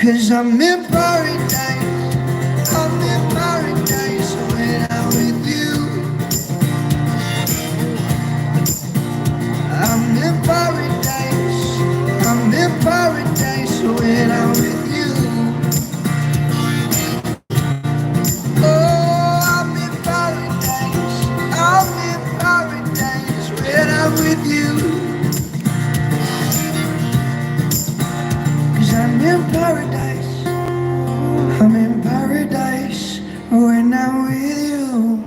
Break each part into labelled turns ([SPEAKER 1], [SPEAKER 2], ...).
[SPEAKER 1] 'Cause I'm in paradise, I'm in paradise when I'm with you. I'm in paradise, I'm in paradise when I'm with you. Oh, I'm in paradise, I'm in paradise when I'm with you. 'Cause I'm in paradise, I'm in paradise when I'm with you.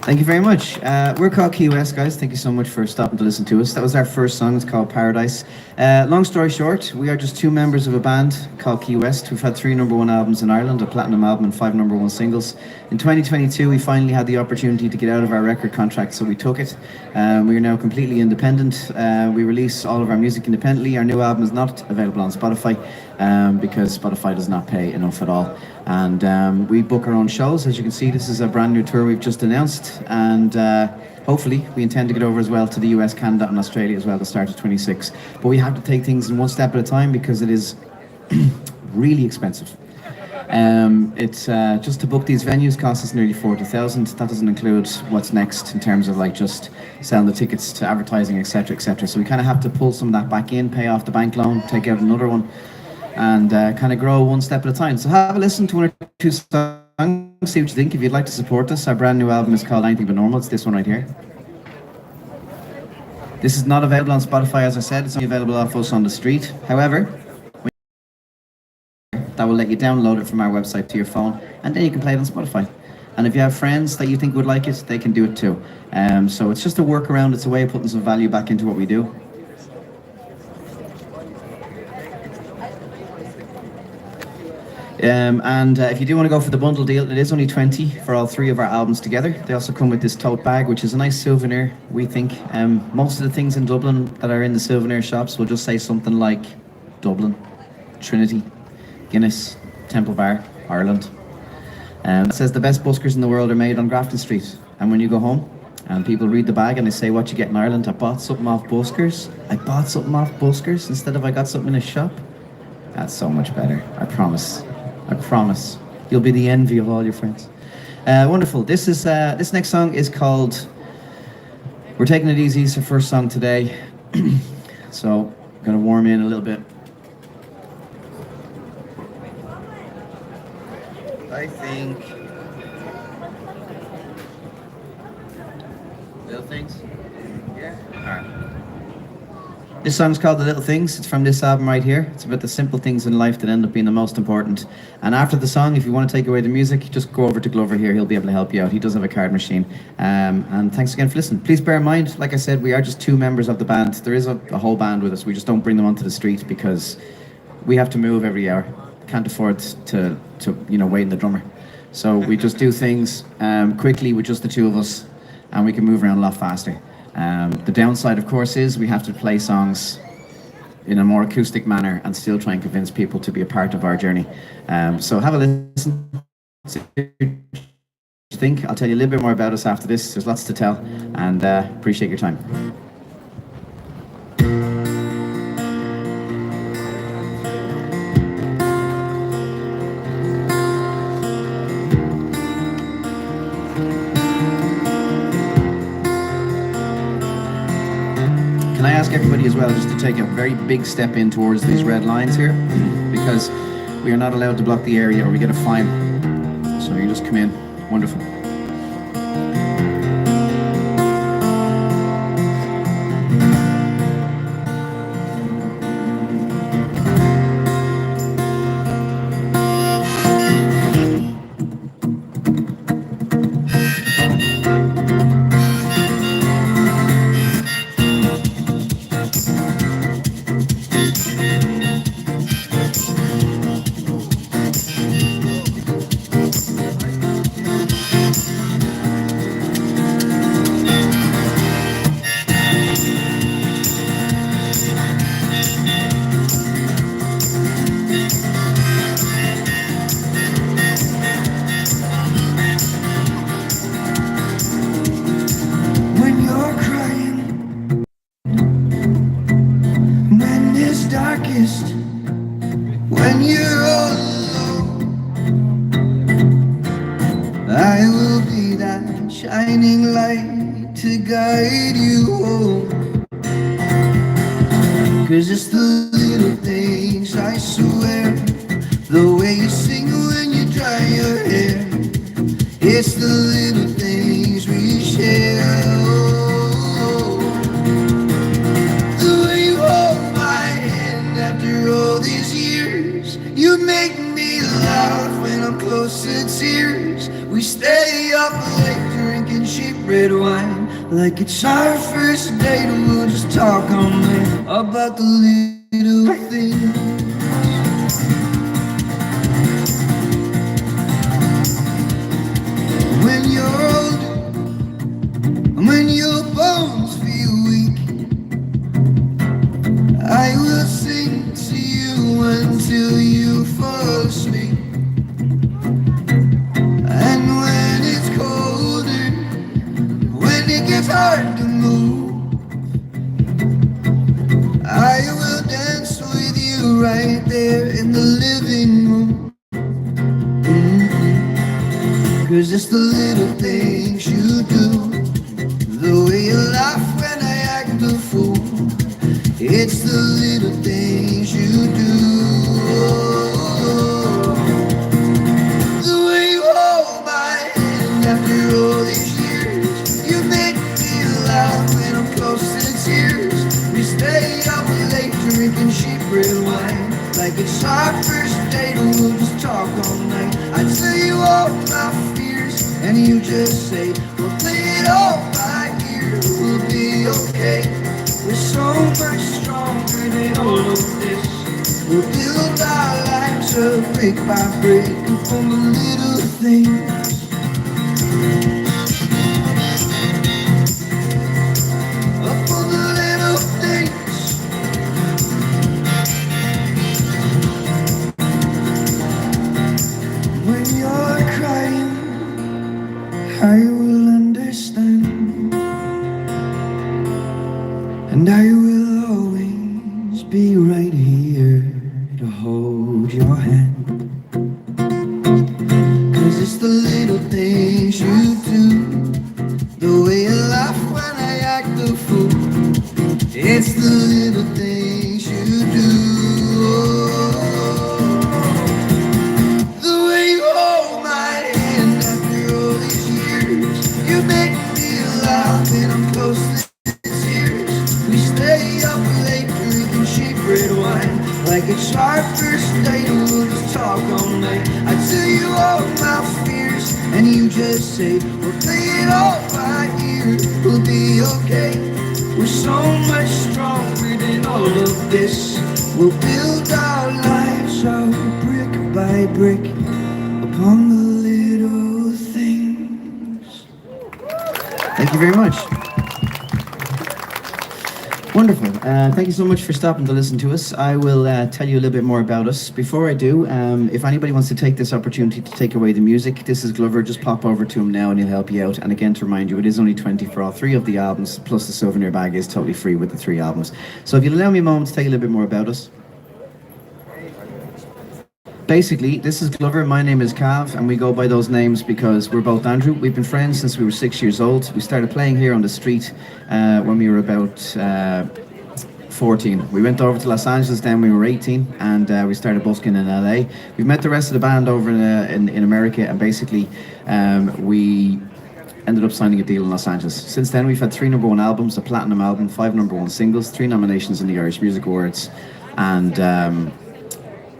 [SPEAKER 1] Thank you very much. We're called Keywest, guys. Thank you so much for stopping to listen to us. That was our first song. It's called Paradise. Long story short, we are just two members of a band called Keywest. We've had 3 #1 albums in Ireland, a platinum album and 5 #1 singles. In 2022, we finally had the opportunity to get out of our record contract, so we took it. We are now completely independent. We release all of our music independently. Our new album is not available on Spotify because Spotify does not pay enough at all. And we book our own shows. As you can see, this is a brand new tour we've just announced, and hopefully we intend to get over as well to the US, Canada and Australia as well at the start of 26. But we have to take things in one step at a time because it is really expensive. It's just to book these venues costs us nearly 40,000. That doesn't include what's next in terms of like just selling the tickets to advertising, etc., etc. So we kind of have to pull some of that back in, pay off the bank loan, take out another one, and kind of grow one step at a time. So have a listen to 1 or 2 songs, see what you think. If you'd like to support us, our brand new album is called Anything But Normal. It's this one right here. This is not available on Spotify, as I said. It's only available off us on the street. However, that will let you download it from our website to your phone, and then you can play it on Spotify. And if you have friends that you think would like it, they can do it too. So it's just a workaround. It's a way of putting some value back into what we do. If you do want to go for the bundle deal, it is only 20 for all 3 of our albums together. They also come with this tote bag, which is a nice souvenir, we think. Most of the things in Dublin that are in the souvenir shops will just say something like Dublin, Trinity, Guinness, Temple Bar, Ireland. It says the best buskers in the world are made on Grafton Street. And when you go home and people read the bag and they say, what you get in Ireland, I bought something off buskers. I bought something off buskers instead of I got something in a shop. That's so much better, I promise. I promise. You'll be the envy of all your friends. Wonderful. This next song is called We're Taking It Easy. It's our first song today. So I'm going to warm in a little bit. I think Little Things. Yeah. All right. This song's called The Little Things. It's from this album right here. It's about the simple things in life that end up being the most important. And after the song, if you want to take away the music, just go over to Glover here. He'll be able to help you out. He does have a card machine. And thanks again for listening. Please bear in mind, like I said, we are just 2 members of the band. There is a whole band with us. We just don't bring them onto the street because we have to move every hour. Can't afford to wait in the drummer. So we just do things quickly with just the 2 of us, and we can move around a lot faster. The downside, of course, is we have to play songs in a more acoustic manner and still try and convince people to be a part of our journey. So have a listen. See what you think. I'll tell you a little bit more about us after this. There's lots to tell, and appreciate your time. Can I ask everybody as well just to take a very big step in towards these red lines here, because we are not allowed to block the area or we get a fine. So you just come in. Wonderful. shining light to guide you home. 'Cause it's the little things, I swear. The way you sing when you dry your hair. It's the little things we share. Oh, the way you hold my hand after all these years. You make me laugh when I'm close to tears. We stay up late drinking cheap red wine, like it's our first date. We'll just talk all night about the little things. When you're older, when your bones feel weak, I will sing to you until you fall asleep. And when it's colder, when it gets hard to move, I will dance with you right there in the living room. 'Cause it's the little things you do, the way you laugh when I act the fool. It's the little things you do. The way you hold my hand after all these years. You make me laugh when I'm close to tears. We stay up late drinking cheap red wine, like it's our first date and we'll just talk all night. I tell you all my fears and you just say, we'll play it all by ear. We'll be okay. We're so much stronger than all of this. We'll build our lives up brick by brick from the little things. Up on the little things. When you're crying, I will understand, and I will always be right here to hold your hand. 'Cause it's the little things you do, the way you laugh when I act the fool. It's the little things you do. The way you hold my hand after all these years. You make me laugh when I'm close to tears. We stay up late drinking cheap red wine, like it's our first date and we'll just talk all night. I tell you all my fears and you just say, we'll play it all by ear. We'll be okay. We're so much stronger than all of this. We'll build our lives out brick by brick upon the little things. Thank you very much. Wonderful. Thank you so much for stopping to listen to us. I will tell you a little bit more about us. Before I do, if anybody wants to take this opportunity to take away the music, this is Glover. Just pop over to him now and he'll help you out. And again, to remind you, it is only 20 for all three of the albums, plus the souvenir bag is totally free with the three albums. So if you'll allow me a moment to tell you a little bit more about us. Basically, this is Glover, my name is Cav, and we go by those names because we're both Andrew. We've been friends since we were 6 years old. We started playing here on the street when we were about 14. We went over to Los Angeles then we were 18, and we started busking in LA. We've met the rest of the band over in America, and basically we ended up signing a deal in Los Angeles. Since then, we've had 3 #1 albums, a platinum album, 5 #1 singles, 3 nominations in the Irish Music Awards, and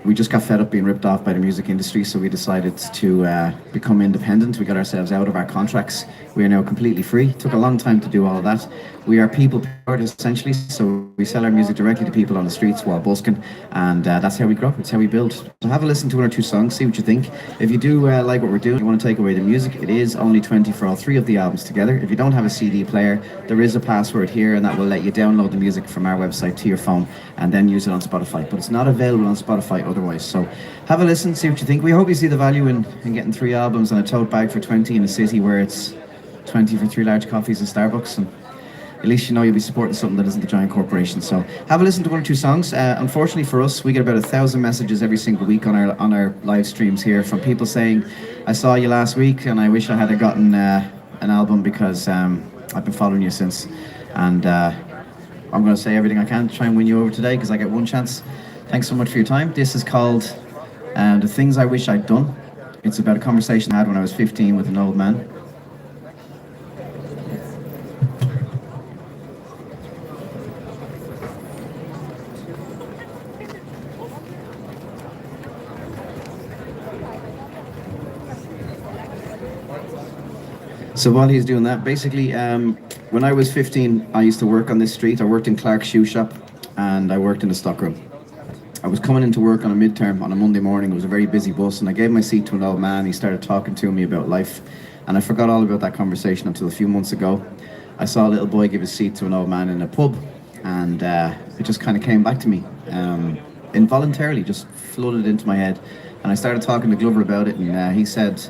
[SPEAKER 1] we just got fed up being ripped off by the music industry, so we decided to become independent. We got ourselves out of our contracts. We are now completely free. Took a long time to do all of that. We are people powered essentially, so we sell our music directly to people on the streets while busking, and that's how we grow. It's how we build. So have a listen to 1 or 2 songs, see what you think. If you do like what we're doing, you want to take away the music, it is only 20 for all 3 of the albums together. If you don't have a CD player, there is a password here, and that will let you download the music from our website to your phone and then use it on Spotify. But it's not available on Spotify otherwise. So have a listen, see what you think. We hope you see the value in getting 3 albums and a tote bag for 20 in a city where it's 20 for 3 large coffees in Starbucks. And at least you know you'll be supporting something that isn't a giant corporation. So have a listen to 1 or 2 songs. Unfortunately for us, we get about 1,000 messages every single week on our live streams here from people saying, I saw you last week and I wish I had gotten an album because I've been following you since, and I'm going to say everything I can to try and win you over today because I get one chance. Thanks so much for your time. This is called The Things I Wish I'd Done. It's about a conversation I had when I was 15 with an old man. So while he's doing that, basically, when I was 15, I used to work on this street. I worked in Clark's shoe shop, and I worked in the stockroom. I was coming into work on a midterm on a Monday morning. It was a very busy bus, and I gave my seat to an old man. He started talking to me about life, and I forgot all about that conversation until a few months ago. I saw a little boy give his seat to an old man in a pub, and it just kind of came back to me, involuntarily, just flooded into my head. And I started talking to Glover about it, and he said,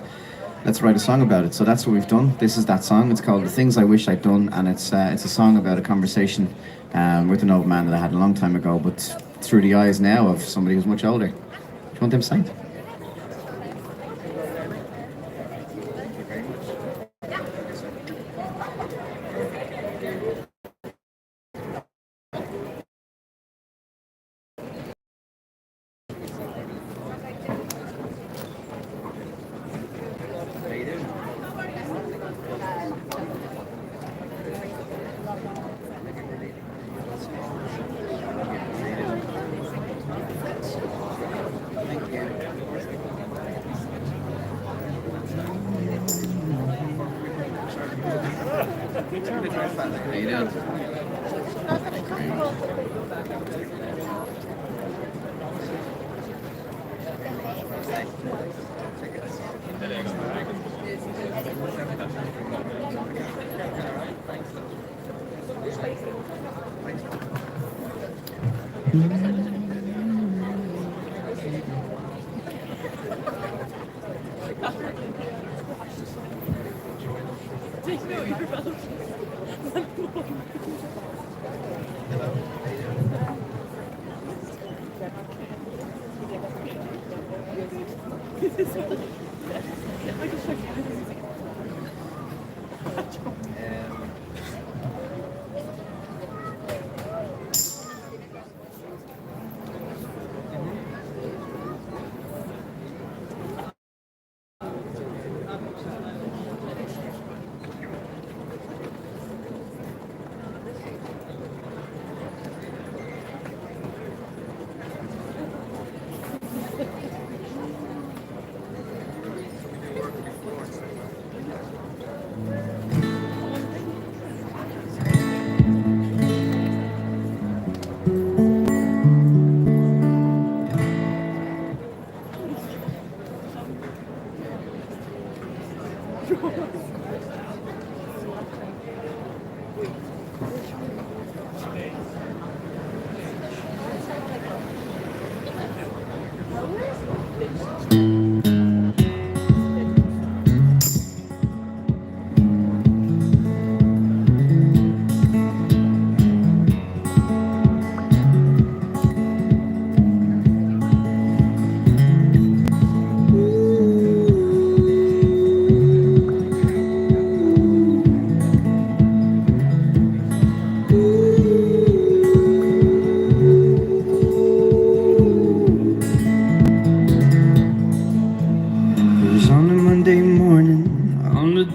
[SPEAKER 1] let's write a song about it. So that's what we've done. This is that song. It's called The Things I Wish I'd Done, and it's a song about a conversation with an old man that I had a long time ago, but through the eyes now of somebody who's much older. Do you want them signed? How you doing?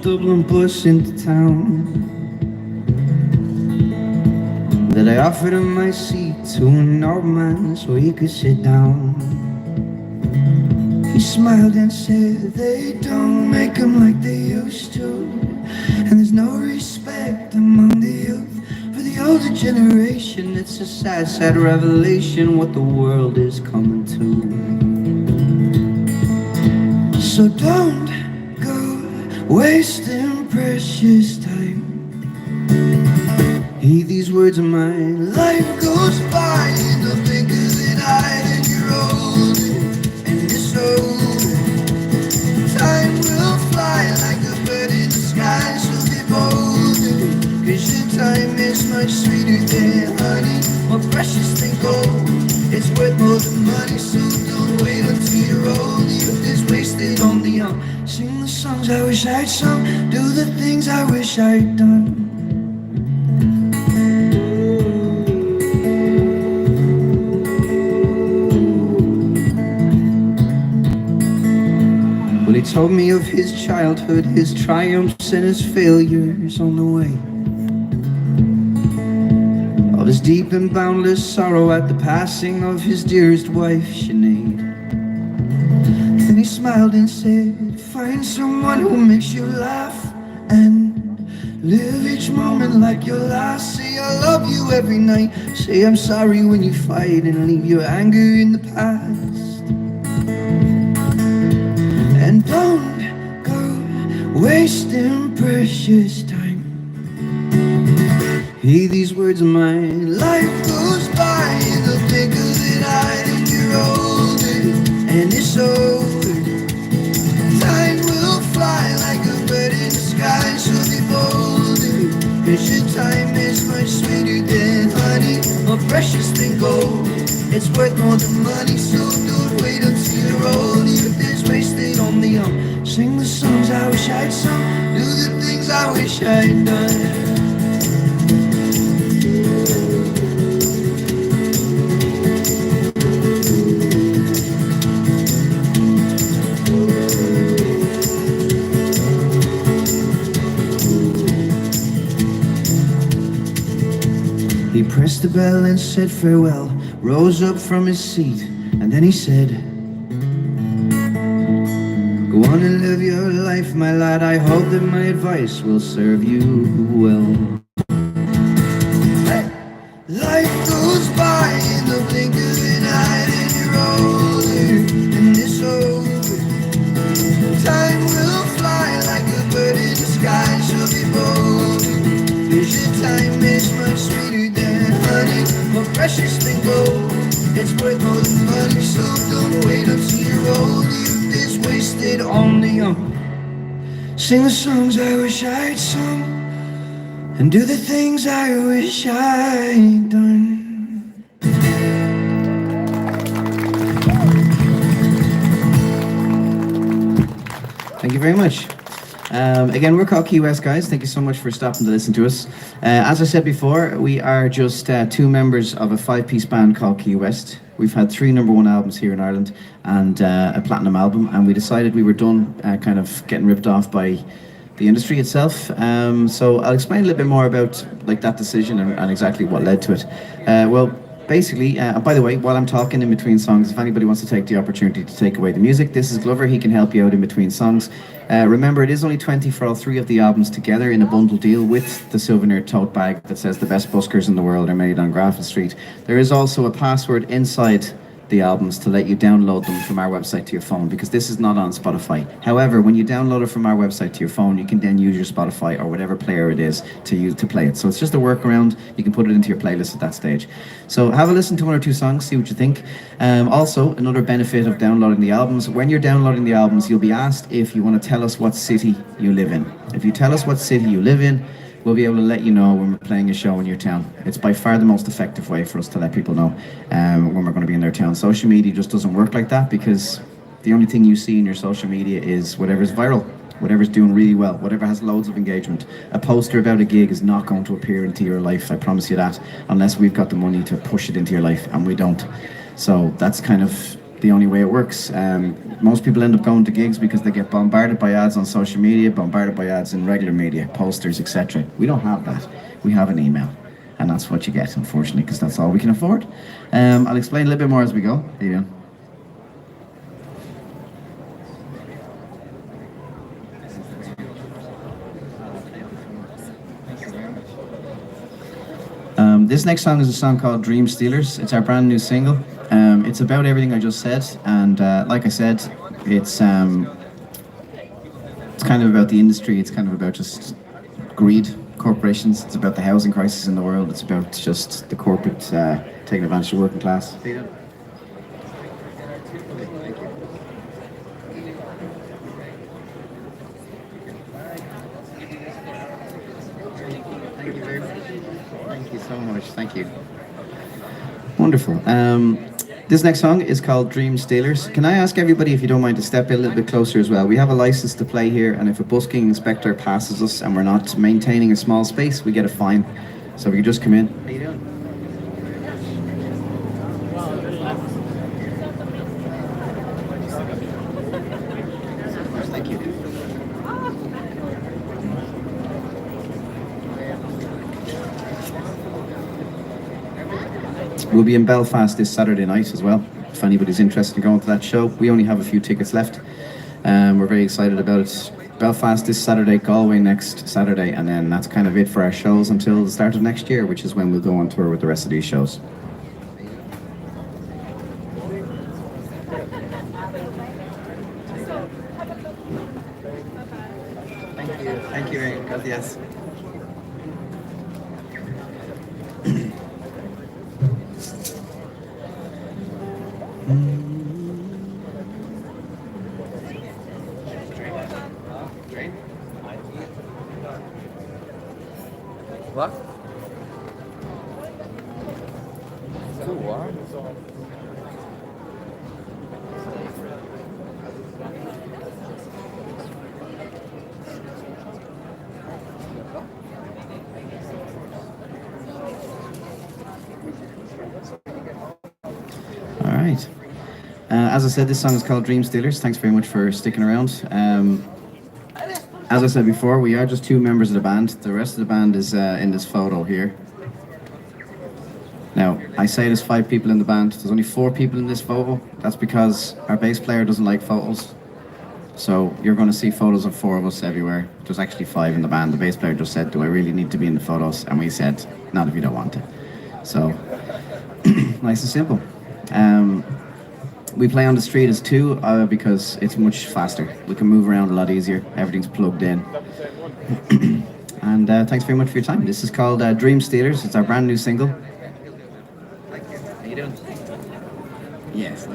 [SPEAKER 1] Dublin bus into town that I offered him my seat to an old man so he could sit down. He smiled and said they don't make them like they used to, and there's no respect among the youth for the older generation. It's a sad, sad revelation what the world is coming to. So don't wasting precious time. Heed these words of mine. Life goes by, no bigger than I, and you're old, and you're so time will fly like a bird in the sky, so be bold, cause your time is much sweeter than honey, more precious than gold. It's worth more than money, so don't wait until you're old. Youth is wasted on the young. Sing the songs I wish I'd sung, do the things I wish I'd done. Well, he told me of his childhood, his triumphs and his failures on the way, of his deep and boundless sorrow at the passing of his dearest wife, Sinead. Then he smiled and said, find someone who makes you laugh and live each moment like your last. Say I love you every night, say I'm sorry when you fight, and leave your anger in the past. And don't go wasting precious time. Hear these words of mine. Life goes by in the blink of an eye, and you're older and it's over. Time will fly like a bird in the sky, so be bolder, 'cause your time is much sweeter than honey, more precious than gold. It's worth more than money, so don't wait until you're old. Youth is wasted on the young. Sing the songs I wish I'd sung, do the things I wish I'd done. He pressed the bell and said farewell, rose up from his seat, and then he said, go on and live your life, my lad. I hope that my advice will serve you well. Hey! Life goes by in the blink of an eye, and you're older and it's over. Time will fly like a bird in the sky, so be bolder, 'cause your time is much sweeter than honey, more precious than gold. It's worth more than money, so don't wait until you're old. Youth is wasted on the young. Sing the songs I wish I'd sung, and do the things I wish I'd done. Thank you very much. Again, we're called Keywest, guys. Thank you so much for stopping to listen to us. As I said before, we are just two members of a five-piece band called Keywest. We've had 3 number 1 albums here in Ireland and a platinum album, and we decided we were done kind of getting ripped off by the industry itself. So I'll explain a little bit more about like that decision and exactly what led to it. Well, basically, by the way, while I'm talking in between songs, if anybody wants to take the opportunity to take away the music, this is Glover. He can help you out in between songs. Remember, it is only 20 for all 3 of the albums together in a bundle deal with the souvenir tote bag that says the best buskers in the world are made on Grafton Street. There is also a password inside the albums to let you download them from our website to your phone, because this is not on Spotify. However, when you download it from our website to your phone, you can then use your Spotify or whatever player it is to use to play it. So it's just a workaround. You can put it into your playlist at that stage. So have a listen to 1 or 2 songs, see what you think. Also, another benefit of downloading the albums, when you're downloading the albums, you'll be asked if you want to tell us what city you live in. If you tell us what city you live in, we'll be able to let you know when we're playing a show in your town. It's by far the most effective way for us to let people know when we're going to be in their town. Social media just doesn't work like that, because the only thing you see in your social media is whatever's viral, whatever's doing really well, whatever has loads of engagement. A poster about a gig is not going to appear into your life, I promise you that, unless we've got the money to push it into your life, and we don't. So that's kind of the only way it works. Most people end up going to gigs because they get bombarded by ads on social media, bombarded by ads in regular media, posters, etc. We don't have that. We have an email, and that's what you get, unfortunately, because that's all we can afford. I'll explain a little bit more as we go. How you doing? This next song is a song called Dream Stealers. It's our brand new single. It's about everything I just said, and like I said, it's kind of about the industry. It's kind of about just greed, corporations. It's about the housing crisis in the world. It's about just the corporate taking advantage of the working class. Thank you very much. Thank you so much. Thank you. Wonderful. This next song is called Dream Stealers. Can I ask everybody, if you don't mind, to step a little bit closer as well? We have a license to play here, and if a busking inspector passes us and we're not maintaining a small space, we get a fine. So if you just come in. How you doing? Thank you. We'll be in Belfast this Saturday night as well. If anybody's interested in going to that show, we only have a few tickets left. We're very excited about it. Belfast this Saturday, Galway next Saturday, and then that's kind of it for our shows until the start of next year, which is when we'll go on tour with the rest of these shows. Thank you. Thank you, Aaron. Gracias.
[SPEAKER 2] What? So what?
[SPEAKER 1] All right. As I said, this song is called Dream Stealers. Thanks very much for sticking around. As I said before, we are just two members of the band. The rest of the band is in this photo here. Now, I say there's 5 people in the band. There's only 4 people in this photo. That's because our bass player doesn't like photos. So you're going to see photos of 4 of us everywhere. There's actually 5 in the band. The bass player just said, "Do I really need to be in the photos?" And we said, "Not if you don't want to." So, nice and simple. We play on the street as 2 because it's much faster. We can move around a lot easier. Everything's plugged in. And thanks very much for your time. This is called Dream Stealers. It's our brand new single. How you doing? Yes.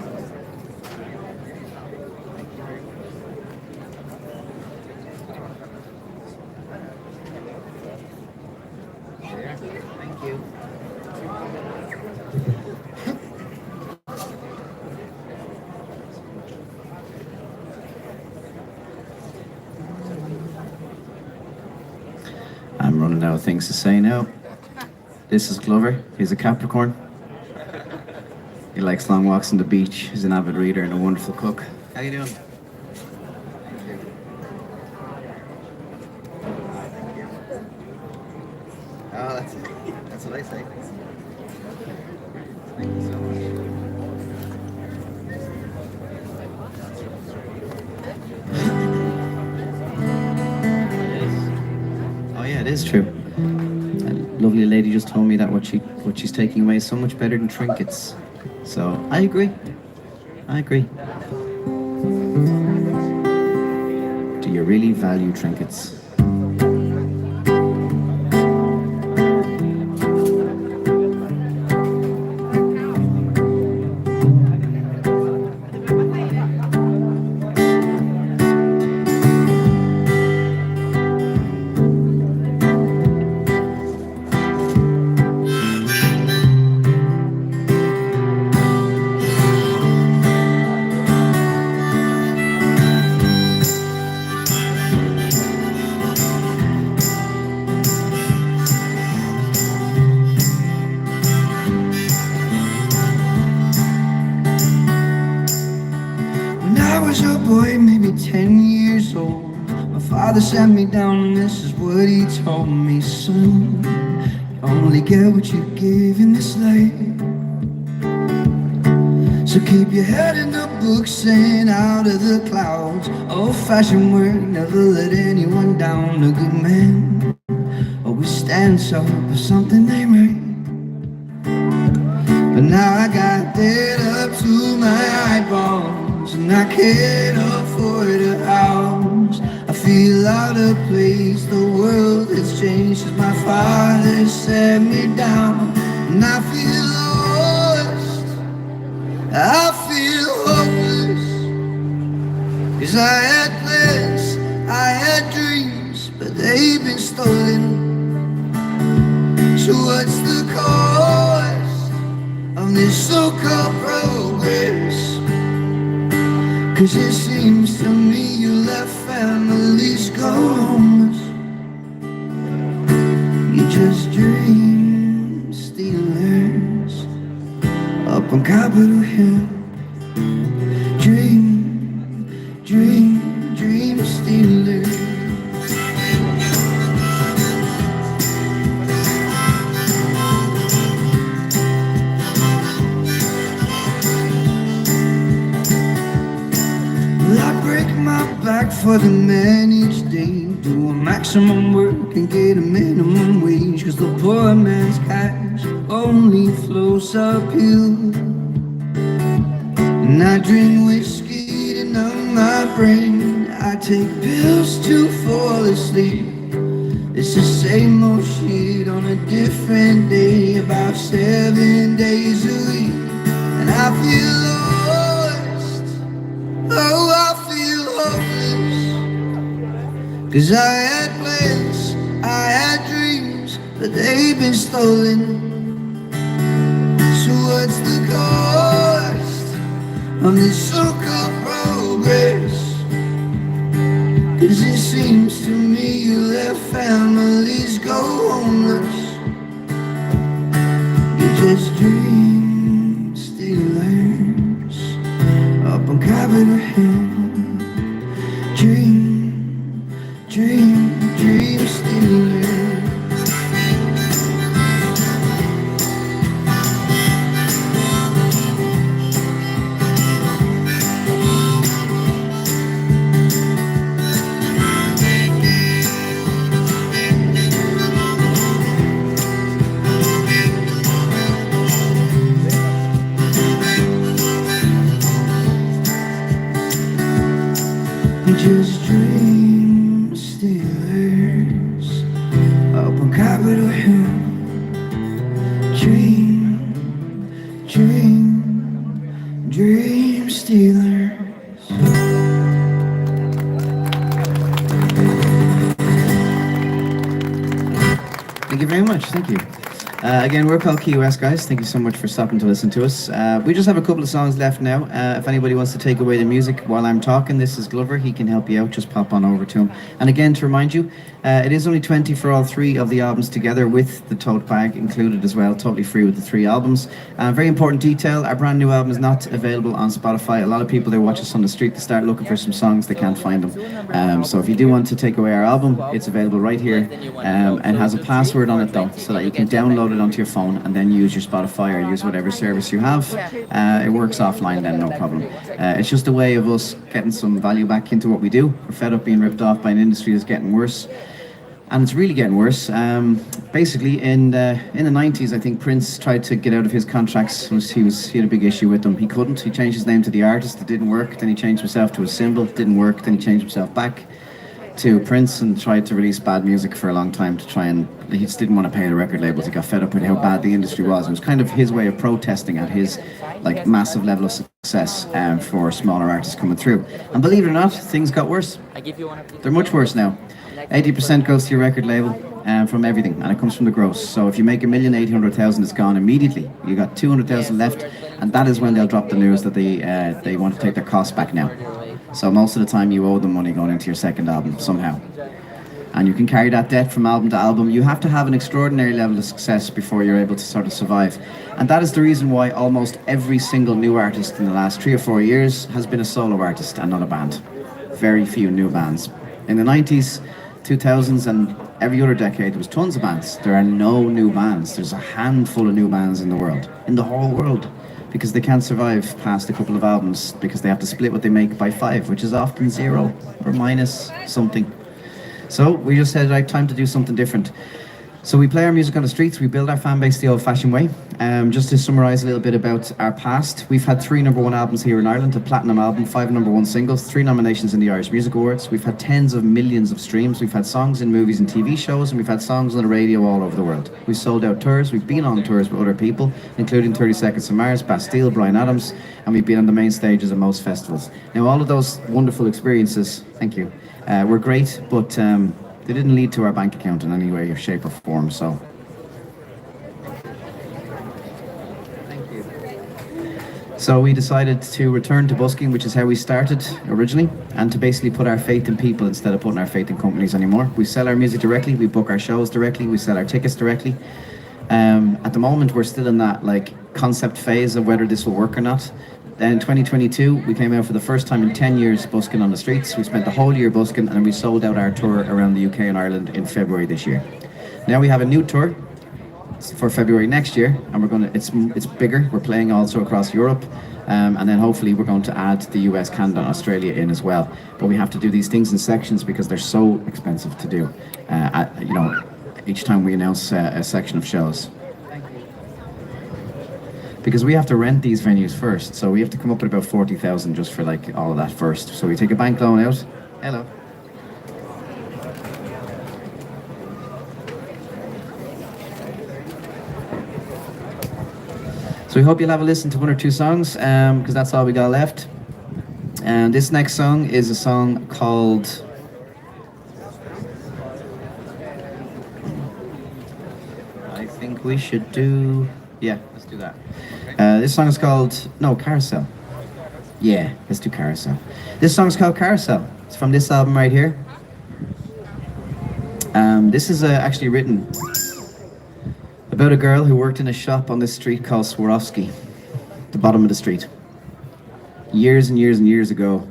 [SPEAKER 1] Thank you. I'm running out of things to say now. This is Glover. He's a Capricorn. He likes long walks on the beach. He's an avid reader and a wonderful cook. How you doing? Oh, that's what I say. Thank you so much. Oh yeah, it is true. A lovely lady just told me that what she's taking away is so much better than trinkets. So I agree. I agree. Do you really value trinkets? I was a boy, maybe 10 years old. My father sat me down and this is what he told me: "Son, you only get what you give in this life. So keep your head in the books and out of the clouds. Old-fashioned work, never let anyone down. A good man always stands up for something they right. But now I got dead up to my eyeballs, and I can't afford a house. I feel out of place, the world has changed since my father set me down. And I feel lost, I feel hopeless, 'cause I had plans, I had dreams, but they've been stolen. So what's the cost of this so-called road? 'Cause it seems to me you let families go homeless. You just dream stealers up on Capitol Hill. Dream stealers. Well, I break my back for the man each day, do a maximum work and get a minimum wage, 'cause the poor man's cash only flows uphill. And I drink whiskey to numb my brain, I take pills to fall asleep. It's the same old shit on a different day, about 7 days a week. And I feel lost, oh I feel hopeless, 'cause I had plans, I had dreams, but they've been stolen. So what's the cost of this so-called progress? 'Cause it seems to me you let families go homeless. You just dream stealers up on Capitol Hill. Dream stealers. Just dream stealers up on Capitol Hill. Dream stealers. Thank you very much. Thank you. Again, we're called Keywest, guys. Thank you so much for stopping to listen to us. We just have a couple of songs left now. If anybody wants to take away the music while I'm talking, this is Glover. He can help you out. Just pop on over to him. And again, to remind you, it is only 20 for all three of the albums together, with the tote bag included as well. Totally free with the three albums. Very important detail, our brand new album is not available on Spotify. A lot of people, they watch us on the street, they start looking for some songs, they can't find them. So if you do want to take away our album, it's available right here. And has a password on it though, so that you can download it onto your phone and then use your Spotify or use whatever service you have. It works offline then, no problem. It's just a way of us getting some value back into what we do. We're fed up being ripped off by an industry that's getting worse. And it's really getting worse. Basically, in the 90s, I think Prince tried to get out of his contracts. He had a big issue with them. He couldn't. He changed his name to the artist. It didn't work. Then he changed himself to a symbol. It didn't work. Then he changed himself back to Prince and tried to release bad music for a long time to try and... He just didn't want to pay the record labels. He got fed up with how bad the industry was. It was kind of his way of protesting at his massive level of success for smaller artists coming through. And believe it or not, things got worse. They're much worse now. 80% goes to your record label from everything, and it comes from the gross. So if you make 1,800,000, it's gone immediately. You got 200,000 left, and that is when they'll drop the news that they want to take their costs back now. So most of the time you owe them money going into your second album somehow. And you can carry that debt from album to album. You have to have an extraordinary level of success before you're able to sort of survive. And that is the reason why almost every single new artist in the last 3 or 4 years has been a solo artist and not a band. Very few new bands. In the 90s, 2000s and every other decade, there was tons of bands. There are no new bands. There's a handful of new bands in the world, in the whole world, because they can't survive past a couple of albums because they have to split what they make by 5, which is often 0 or minus something. So we just said, right, time to do something different. So we play our music on the streets, we build our fan base the old-fashioned way. Just to summarise a little bit about our past, we've had 3 #1 albums here in Ireland, a platinum album, 5 #1 singles, 3 nominations in the Irish Music Awards. We've had tens of millions of streams, we've had songs in movies and TV shows, and we've had songs on the radio all over the world. We've sold out tours, we've been on tours with other people, including 30 Seconds to Mars, Bastille, Bryan Adams, and we've been on the main stages at most festivals. Now all of those wonderful experiences, thank you, were great, but they didn't lead to our bank account in any way or shape or form, so. Thank you. So we decided to return to busking, which is how we started originally, and to basically put our faith in people instead of putting our faith in companies anymore. We sell our music directly, we book our shows directly, we sell our tickets directly. At the moment, we're still in that like concept phase of whether this will work or not. Then in 2022, we came out for the first time in 10 years busking on the streets. We spent the whole year busking, and we sold out our tour around the UK and Ireland in February this year. Now we have a new tour for February next year, and it's bigger. We're playing also across Europe, and then hopefully we're going to add the US, Canada, and Australia in as well. But we have to do these things in sections because they're so expensive to do. Each time we announce a section of shows. Because we have to rent these venues first, so we have to come up with about 40,000 just for like all of that first. So we take a bank loan out. Hello. So we hope you'll have a listen to one or two songs, because that's all we got left. And this next song is a song called I think we should do... Yeah, let's do that. This song is called... No, Carousel. Yeah, let's do Carousel. This song is called Carousel. It's from this album right here. This is actually written about a girl who worked in a shop on this street called Swarovski, the bottom of the street. Years and years and years ago,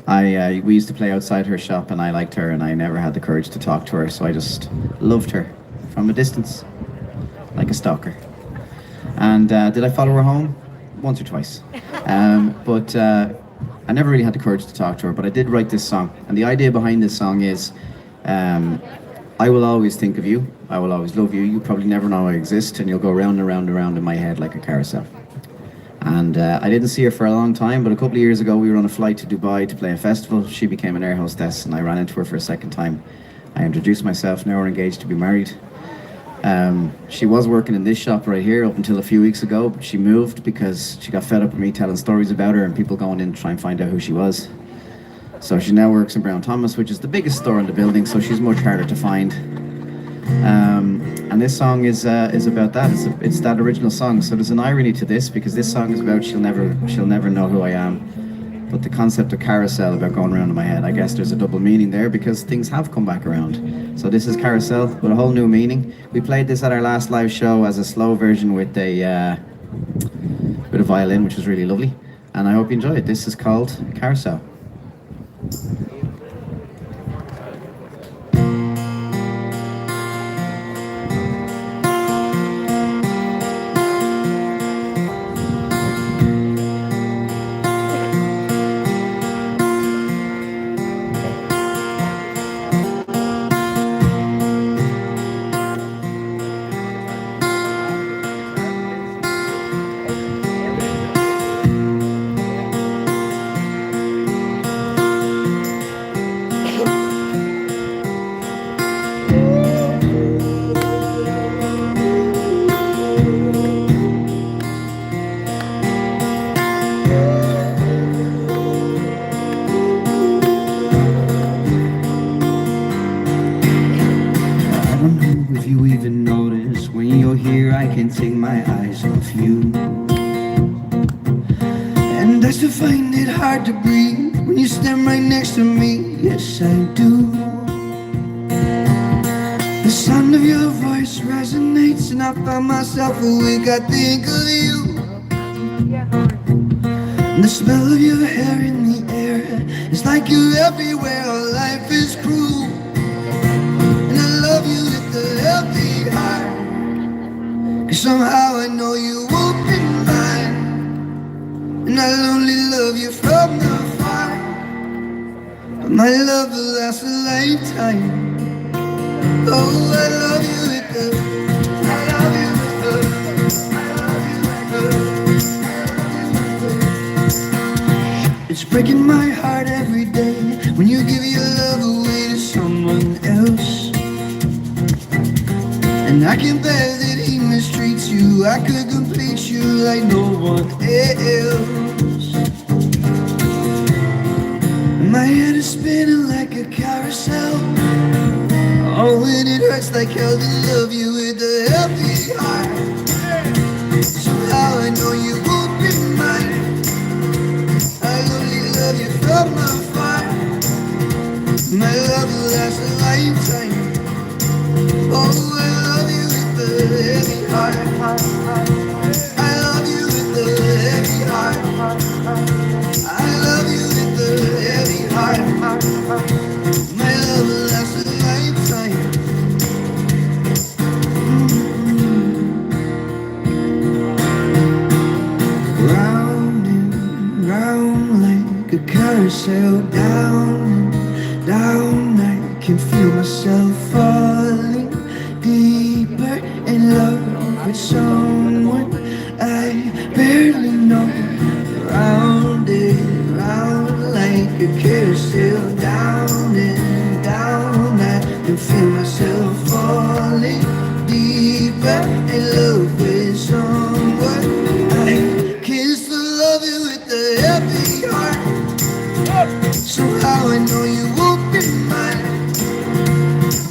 [SPEAKER 1] we used to play outside her shop, and I liked her, and I never had the courage to talk to her, so I just loved her from a distance, like a stalker. And did I follow her home? Once or twice. But I never really had the courage to talk to her, but I did write this song. And the idea behind this song is, I will always think of you, I will always love you, you probably never know I exist, and you'll go round and round and round in my head like a carousel. And I didn't see her for a long time, but a couple of years ago we were on a flight to Dubai to play a festival. She became an air hostess, and I ran into her for a second time. I introduced myself, now we're engaged to be married. She was working in this shop right here up until a few weeks ago, but she moved because she got fed up with me telling stories about her and people going in to try and find out who she was. So she now works in Brown Thomas, which is the biggest store in the building, so she's much harder to find. And this song is about that. It's that original song. So there's an irony to this, because this song is about she'll never know who I am. But the concept of carousel about going around in my head, I guess there's a double meaning there, because things have come back around. So this is Carousel with a whole new meaning. We played this at our last live show as a slow version with a violin, which was really lovely. And I hope you enjoy it. This is called Carousel. Take my eyes off you, and I still find it hard to breathe when you stand right next to me. Yes, I do. The sound of your voice resonates, and I find myself awake. I think of you. And the smell of your hair in the air is like you're everywhere. Life is cruel, and I love you with a healthy heart. Somehow I know you won't be mine, and I'll only love you from afar. But my love will last a lifetime. Oh, I love you with the, I love you with the, I love you with the. It's breaking my heart every day when you give your love away to someone else. And I can bet that he mistreats you. I could complete you like no one else. My head is spinning like a carousel. Oh, and it hurts like hell to love you with a healthy heart. Somehow I know you won't be love will last a lifetime. Oh, I love you with the heavy heart. I love you with the heavy heart. I love you with the heavy heart. My love will last a lifetime. Round and round like a carousel, down and down. I can feel myself falling deeper in love with someone I barely know. Round and round like a carousel, down and down. I can feel myself falling deeper in love with someone I kiss the love you with the heavy heart. Somehow I know you won't be mine.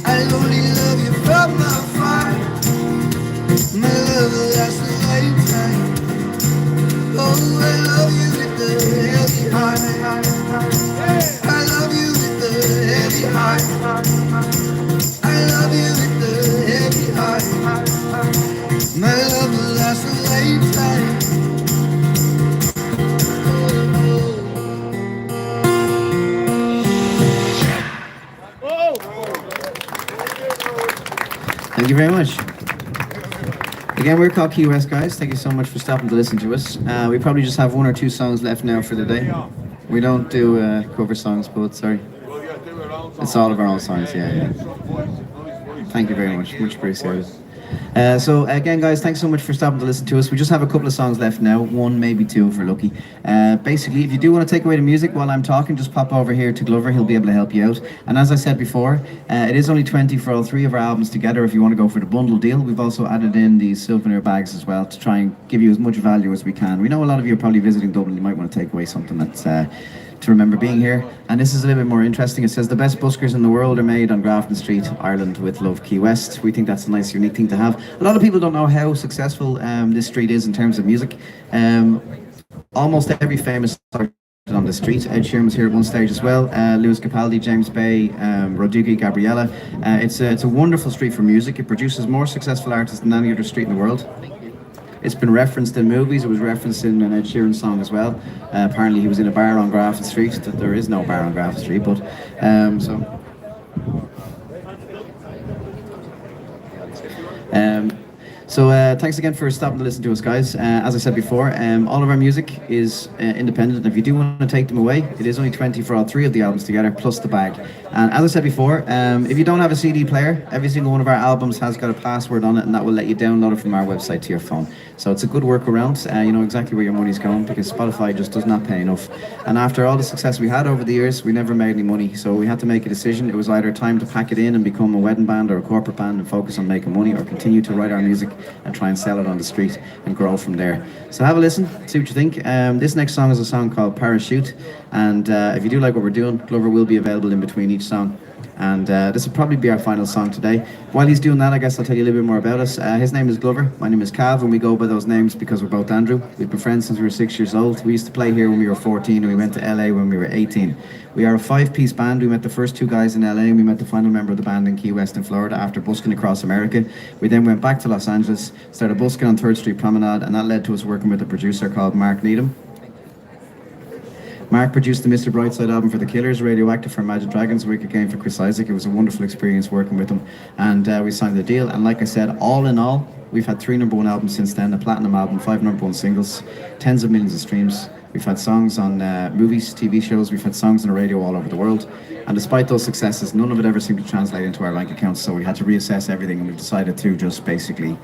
[SPEAKER 1] I'll only love you from afar. My love will last a lifetime. Oh, I love you with the heavy heart. I love you with the heavy heart. I love you with the heavy heart. My love will last a lifetime. Thank you very much. Again, we're called Keywest, guys. Thank you so much for stopping to listen to us. We probably just have one or two songs left now for the day. We don't do cover songs, but sorry. It's all of our own songs, yeah. Thank you very much. Much appreciated. So again, guys, thanks so much for stopping to listen to us. We just have a couple of songs left now, one, maybe two if we're lucky. Basically, if you do want to take away the music while I'm talking, just pop over here to Glover. He'll be able to help you out. And as I said before, it is only 20 for all three of our albums together if you want to go for the bundle deal. We've also added in these souvenir bags as well to try and give you as much value as we can. We know a lot of you are probably visiting Dublin. You might want to take away something that's to remember being here. And this is a little bit more interesting. It says the best buskers in the world are made on Grafton Street, Ireland, with love, Keywest. We think that's a nice, unique thing to have. A lot of people don't know how successful this street is in terms of music. Almost every famous artist on the street. Ed Sheeran was here at one stage as well. Lewis Capaldi, James Bay, Rodrigo, Gabriella. It's a wonderful street for music. It produces more successful artists than any other street in the world. It's been referenced in movies. It was referenced in an Ed Sheeran song as well. Apparently he was in a bar on Grafton Street. There is no bar on Grafton Street, but thanks again for stopping to listen to us, guys. As I said before, all of our music is independent. If you do want to take them away, it is only 20 for all three of the albums together, plus the bag. And as I said before, if you don't have a CD player, every single one of our albums has got a password on it, and that will let you download it from our website to your phone. So it's a good workaround. You know exactly where your money's going, because Spotify just does not pay enough. And after all the success we had over the years, we never made any money. So we had to make a decision. It was either time to pack it in and become a wedding band or a corporate band and focus on making money, or continue to write our music and try and sell it on the street and grow from there. So have a listen, see what you think. This next song is a song called Parachute, and if you do like what we're doing, Glover will be available in between each song. And this will probably be our final song today. While he's doing that, I guess I'll tell you a little bit more about us. His name is Glover, my name is Cav, and we go by those names because we're both Andrew. We've been friends since we were 6 years old. We used to play here when we were 14, and we went to LA when we were 18. We are a 5-piece band. We met the first two guys in LA, and we met the final member of the band in Key West in Florida after busking across America. We then went back to Los Angeles, started busking on 3rd Street Promenade, and that led to us working with a producer called Mark Needham. Mark produced the Mr. Brightside album for The Killers, Radioactive for Imagine Dragons, Wicked Game for Chris Isaac. It was a wonderful experience working with him, and we signed the deal. And like I said, all in all, we've had 3 number 1 albums since then, a platinum album, 5 number 1 singles, tens of millions of streams. We've had songs on movies, TV shows, we've had songs on the radio all over the world. And despite those successes, none of it ever seemed to translate into our bank accounts, so we had to reassess everything, and we decided to just basically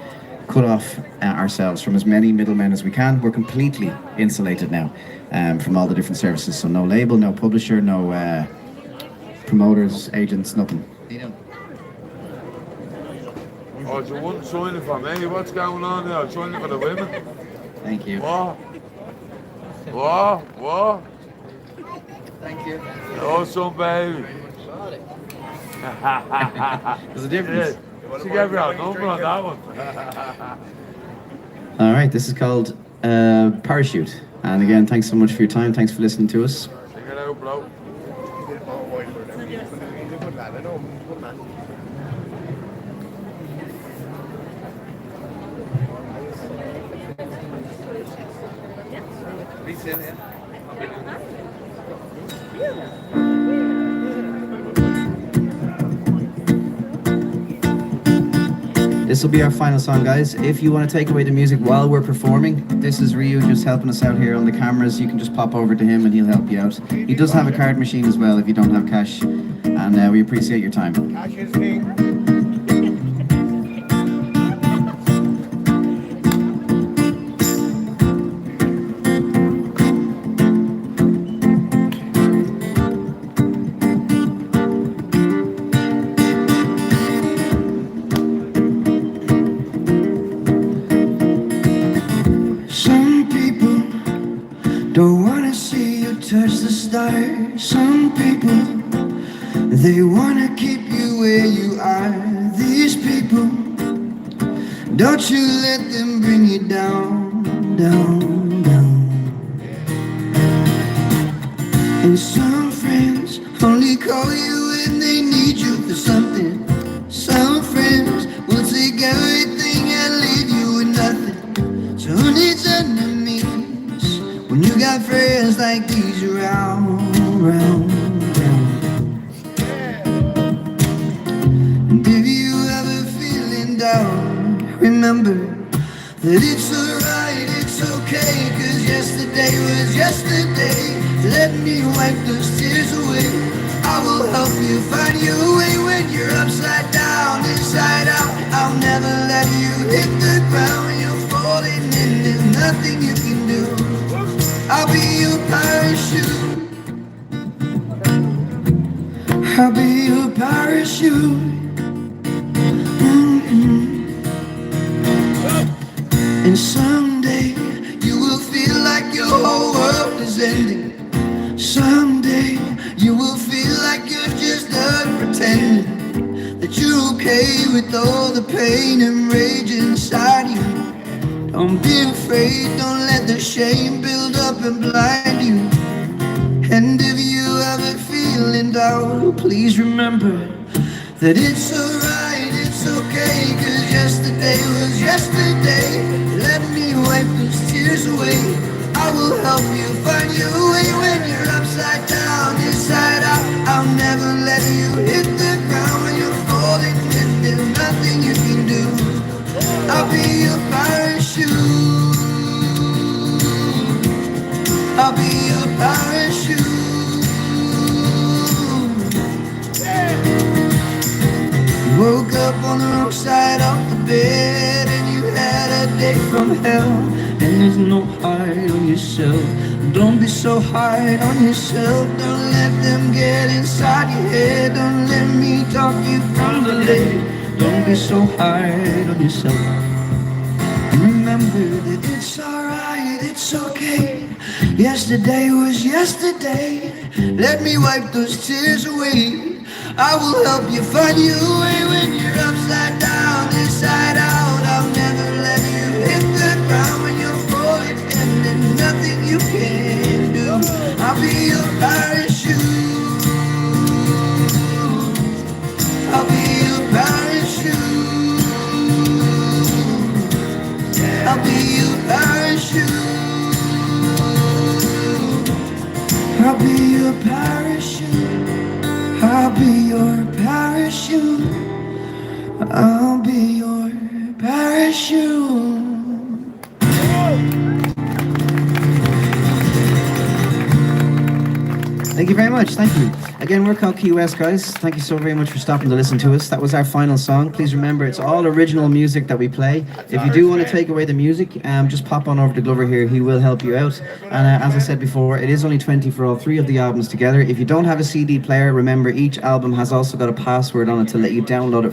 [SPEAKER 1] cut off ourselves from as many middlemen as we can. We're completely insulated now from all the different services, so no label, no publisher, no promoters, agents, nothing.
[SPEAKER 3] Oh, you wouldn't sign it for me. What's going on there? Signing for the women.
[SPEAKER 1] Thank you.
[SPEAKER 3] What? What?
[SPEAKER 1] Thank you.
[SPEAKER 3] Awesome, baby.
[SPEAKER 1] There's a difference.
[SPEAKER 3] Yeah. She gave me a number on that one.
[SPEAKER 1] All right, this is called Parachute. And again, thanks so much for your time. Thanks for listening to us.
[SPEAKER 3] Sing it out, bro.
[SPEAKER 1] This will be our final song, guys. If you want to take away the music while we're performing, this is Ryu just helping us out here on the cameras. You can just pop over to him and he'll help you out. He does have a card machine as well if you don't have cash, and we appreciate your time.
[SPEAKER 3] Cash is king.
[SPEAKER 4] Don't wanna see you touch the stars. Some people, they wanna keep you where you are. These people, don't you let them bring you down, down, down. And some friends only call you when they need you for something. Some friends will take everything and leave you with nothing. So who needs enemies when you got friends like these around, round, round? And if you ever feeling down, remember that it's alright, it's okay, 'cause yesterday was yesterday. Let me wipe those tears away. I will help you find your way when you're upside down, inside out. I'll never let you hit the ground when you're falling in. There's nothing you can do. I'll be your parachute. I'll be your parachute. And someday you will feel like your whole world is ending. Someday you will feel like you're just done pretending that you're okay with all the pain and rage inside you. Don't be afraid, don't let the shame build up and blind you. And if you ever feeling down, please remember that it's alright, it's okay, 'cause yesterday was yesterday. Let me wipe those tears away. I will help you find your way when you're upside down, inside out. I'll never let you hit the ground when you're falling and there's nothing you can do. I'll be your parachute. I'll be your parachute. You woke up on the wrong side of the bed and you had a day from hell. And there's no hide on yourself. Don't be so hard on yourself. Don't let them get inside your head. Don't let me talk you from the leg. Don't be so hard on yourself. Remember that it's alright, it's okay. Yesterday was yesterday. Let me wipe those tears away. I will help you find your way when you're upside down, inside out. I'll never let you hit the ground when you're falling and there's nothing you can do. I'll be your parachute. I'll be your parachute. I'll be your parachute. I'll be your parachute. I'll be your parachute. I'll be your parachute.
[SPEAKER 1] Thank you very much. Thank you. Again, we're called Keywest, guys. Thank you so very much for stopping to listen to us. That was our final song. Please remember, it's all original music that we play. If you do want to take away the music, just pop on over to Glover here. He will help you out. And as I said before, it is only 20 for all three of the albums together. If you don't have a CD player, remember each album has also got a password on it to let you download it from